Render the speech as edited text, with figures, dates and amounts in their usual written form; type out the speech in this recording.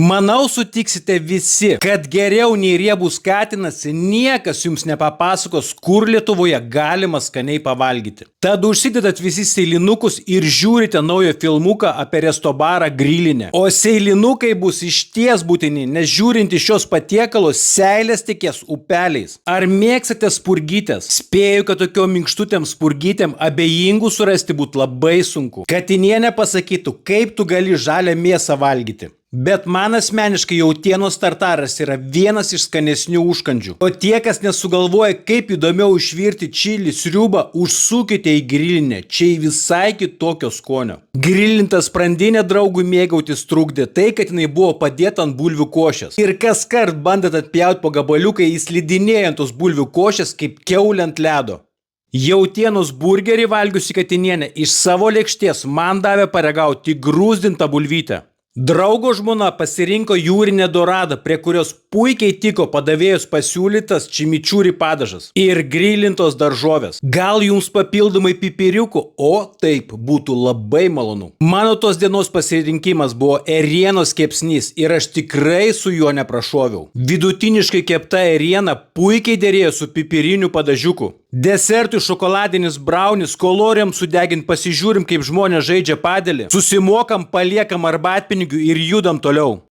Manau, sutiksite visi, kad geriau nei riebus katinas niekas jums nepapasakos, kur Lietuvoje galima skaniai pavalgyti. Tad užsidedat visi seilinukus ir žiūrite naują filmuką apie restobarą Grilinę. O seilinukai bus išties būtini, nes žiūrint iš šios patiekalos seilės tekės upeliais. Ar mėgstate spurgytės? Spėju, kad tokiom minkštutėm spurgytėm abejingų surasti būtų labai sunku. Katinienė pasakytų, kaip tu gali žalią mėsą valgyti. Bet man asmeniškai jautienos tartaras yra vienas iš skanesnių užkandžių. O tie, kas nesugalvoja, kaip įdomiau išvirti čili sriubą, užsukite į Grilinę. Čia visai kitokio skonio. Grilinta sprandinė draugui mėgautis trukdė tai, kad jinai buvo padėta ant bulvių košės. Ir kas kart bandant atpjauti po gabaliukai, jis lydinėjo ant tos bulvių košės kaip kiaulė ant ledo. Jautienos burgerį valgiusi katinienė iš savo lėkštės man davė paragauti grūzdintą bulvytę. Draugo žmona pasirinko jūrinę doradą, prie kurios puikiai tiko padavėjos pasiūlytas čimičiūri padažas ir grilintos daržovės. Gal jums papildomai pipiriukų, o taip būtų labai malonu. Mano tos dienos pasirinkimas buvo ėrienos kepsnys ir aš tikrai su juo neprašoviau. Vidutiniškai kepta ėriena puikiai dėrėjo su pipiriniu padažiuku. Desertui šokoladinis braunis, kalorijom sudegint pasižiūrim, kaip žmonės žaidžia padelį, susimokam, paliekam arbatpinigių ir judam toliau.